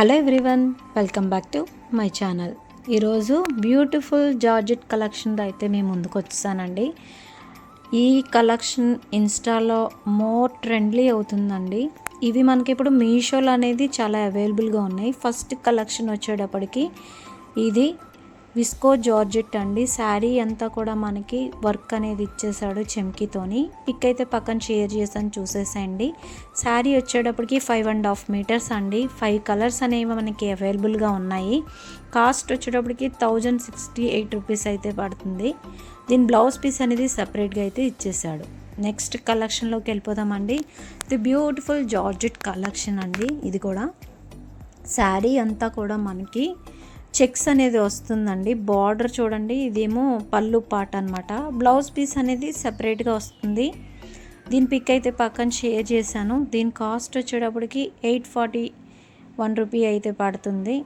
Hello everyone, welcome back to my channel. ఈరోజు beautiful georgette collection అయితే మేము ముందుకు వచ్చేసానండి. ఈ కలెక్షన్ ఇన్స్టాలో మోర్ ట్రెండ్లీ అవుతుందండి. ఇవి మనకి ఇప్పుడు మీషోలో అనేది చాలా అవైలబుల్గా ఉన్నాయి. ఫస్ట్ కలెక్షన్ వచ్చేటప్పటికి ఇది విస్కో జార్జెట్ అండి. శారీ అంతా కూడా మనకి వర్క్ అనేది ఇచ్చేసాడు చెమ్కీతోని. పిక్ అయితే పక్కన షేర్ చేసాను, చూసేసేయండి. శారీ వచ్చేటప్పటికి 5.5 మీటర్స్ అండి. 5 కలర్స్ అనేవి మనకి అవైలబుల్గా ఉన్నాయి. కాస్ట్ వచ్చేటప్పటికి 1068 రూపీస్ అయితే పడుతుంది. దీని బ్లౌజ్ పీస్ అనేది సపరేట్గా అయితే ఇచ్చేసాడు. నెక్స్ట్ కలెక్షన్లోకి వెళ్ళిపోదామండి. ఇది బ్యూటిఫుల్ జార్జెట్ కలెక్షన్ అండి. ఇది కూడా శారీ అంతా కూడా మనకి చెక్స్ అనేది వస్తుందండి. బార్డర్ చూడండి, ఇదేమో పళ్ళు పాట అనమాట. బ్లౌజ్ పీస్ అనేది సపరేట్గా వస్తుంది. దీని పిక్ అయితే పక్కన షేర్ చేశాను. దీని కాస్ట్ వచ్చేటప్పటికి 841 రూపీ అయితే పడుతుంది.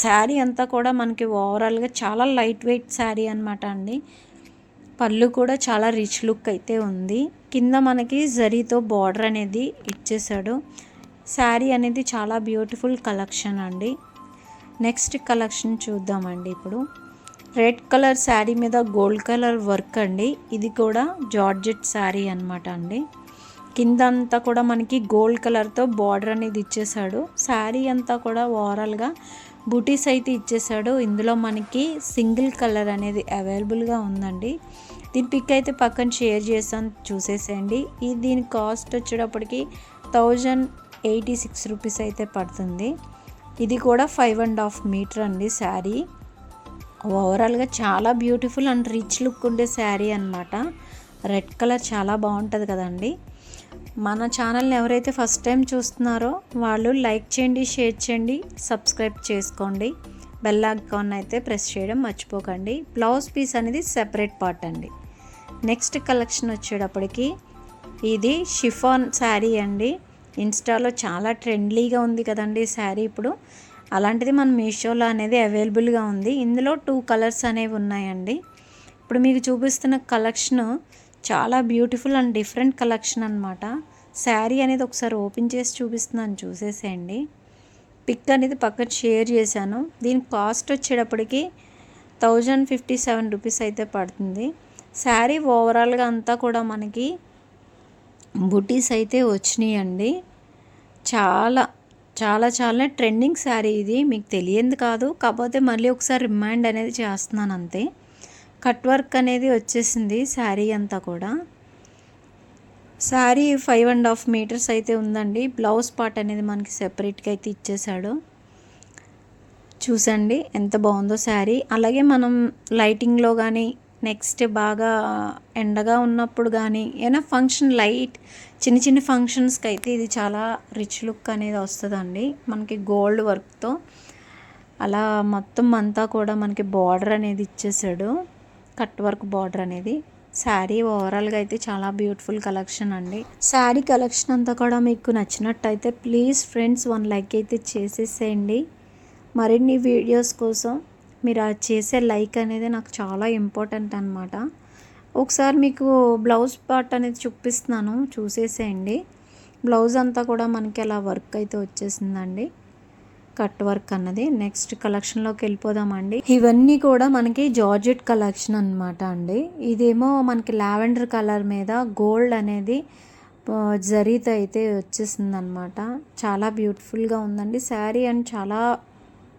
శారీ అంతా కూడా మనకి ఓవరాల్గా చాలా లైట్ వెయిట్ శారీ అనమాట అండి. పళ్ళు కూడా చాలా రిచ్ లుక్ అయితే ఉంది. కింద మనకి జరీతో బార్డర్ అనేది ఇచ్చేసాడు. శారీ అనేది చాలా బ్యూటిఫుల్ కలెక్షన్ అండి. నెక్స్ట్ కలెక్షన్ చూద్దామండి. ఇప్పుడు రెడ్ కలర్ శారీ మీద గోల్డ్ కలర్ వర్క్ అండి. ఇది కూడా జార్జెట్ శారీ అనమాట అండి. కింద అంతా కూడా మనకి గోల్డ్ కలర్తో బార్డర్ అనేది ఇచ్చేసాడు. శారీ అంతా కూడా ఓవరాల్గా బూటీస్ అయితే ఇచ్చేసాడు. ఇందులో మనకి సింగిల్ కలర్ అనేది అవైలబుల్గా ఉందండి. దీని పిక్ అయితే పక్కన షేర్ చేస్తాను, చూసేసేయండి. దీని కాస్ట్ వచ్చేటప్పటికి 1086 రూపీస్ అయితే పడుతుంది. ఇది కూడా 5.5 మీటర్ అండి శారీ. ఓవరాల్గా చాలా బ్యూటిఫుల్ అండ్ రిచ్ లుక్ ఉండే శారీ అనమాట. రెడ్ కలర్ చాలా బాగుంటుంది కదండి. మన ఛానల్ని ఎవరైతే ఫస్ట్ టైం చూస్తున్నారో వాళ్ళు లైక్ చేయండి, షేర్ చేయండి, సబ్స్క్రైబ్ చేసుకోండి. బెల్ ఐకాన్ అయితే ప్రెస్ చేయడం మర్చిపోకండి. బ్లౌజ్ పీస్ అనేది సెపరేట్ పార్ట్ అండి. నెక్స్ట్ కలెక్షన్ వచ్చేటప్పటికి ఇది షిఫాన్ శారీ అండి. ఇన్స్టాలో చాలా ట్రెండ్లీగా ఉంది కదండి శారీ ఇప్పుడు. అలాంటిది మన మీషోలో అనేది అవైలబుల్గా ఉంది. ఇందులో 2 కలర్స్ అనేవి ఉన్నాయండి. ఇప్పుడు మీకు చూపిస్తున్న కలెక్షన్ చాలా బ్యూటిఫుల్ అండ్ డిఫరెంట్ కలెక్షన్ అనమాట. శారీ అనేది ఒకసారి ఓపెన్ చేసి చూపిస్తున్నాను, చూసేసేయండి. పిక్ అనేది పక్కన షేర్ చేశాను. దీని కాస్ట్ వచ్చేటప్పటికి 1057 రూపీస్ అయితే పడుతుంది. శారీ ఓవరాల్గా అంతా కూడా మనకి బుటీస్ అయితే వచ్చినాయండి. చాలా చాలా చాలా ట్రెండింగ్ శారీ ఇది. మీకు తెలియంది కాదు, కాకపోతే మళ్ళీ ఒకసారి రిమైండ్ అనేది చేస్తున్నాను అంతే. కట్ వర్క్ అనేది వచ్చేసింది శారీ అంతా కూడా. శారీ 5.5 మీటర్స్ అయితే ఉందండి. బ్లౌజ్ పార్ట్ అనేది మనకి సెపరేట్గా అయితే ఇచ్చేసాడు. చూసండి ఎంత బాగుందో శారీ. అలాగే మనం లైటింగ్లో కానీ, నెక్స్ట్ బాగా ఎండగా ఉన్నప్పుడు కానీ, ఏమైనా ఫంక్షన్ లైట్ చిన్న చిన్న ఫంక్షన్స్కి అయితే ఇది చాలా రిచ్ లుక్ అనేది వస్తుందండి. మనకి గోల్డ్ వర్క్తో అలా మొత్తం అంతా కూడా మనకి బార్డర్ అనేది ఇచ్చేసాడు, కట్ వర్క్ బార్డర్ అనేది. శారీ ఓవరాల్గా అయితే చాలా బ్యూటిఫుల్ కలెక్షన్ అండి. శారీ కలెక్షన్ అంతా కూడా మీకు నచ్చినట్టయితే ప్లీజ్ ఫ్రెండ్స్ 1 లైక్ అయితే చేసేసేయండి. మరిన్ని వీడియోస్ కోసం మీరు చేసే లైక్ అనేది నాకు చాలా ఇంపార్టెంట్ అనమాట. ఒకసారి మీకు బ్లౌజ్ పార్ట్ అనేది చూపిస్తున్నాను, చూసేసేయండి. బ్లౌజ్ అంతా కూడా మనకి అలా వర్క్ అయితే వచ్చేసిందండి, కట్ వర్క్ అన్నది. నెక్స్ట్ కలెక్షన్లోకి వెళ్ళిపోదామండి. ఇవన్నీ కూడా మనకి జార్జెట్ కలెక్షన్ అనమాట అండి. ఇదేమో మనకి లావెండర్ కలర్ మీద గోల్డ్ అనేది జరీతో అయితే వచ్చేసింది అనమాట. చాలా బ్యూటిఫుల్గా ఉందండి శారీ అండ్ చాలా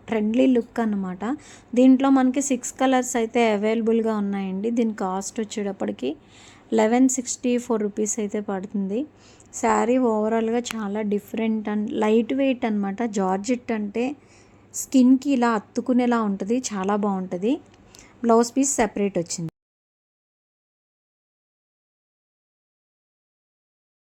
ట్రెండ్లీ లుక్ అనమాట. దీంట్లో మనకి 6 కలర్స్ అయితే అవైలబుల్గా ఉన్నాయండి. దీని కాస్ట్ వచ్చేటప్పటికి 1164 రూపీస్ అయితే పడుతుంది. శారీ ఓవరాల్గా చాలా డిఫరెంట్ అండ్ లైట్ వెయిట్ అనమాట. జార్జెట్ అంటే స్కిన్కి ఇలా అత్తుకునేలా ఉంటుంది, చాలా బాగుంటుంది. బ్లౌజ్ పీస్ సెపరేట్ వచ్చింది.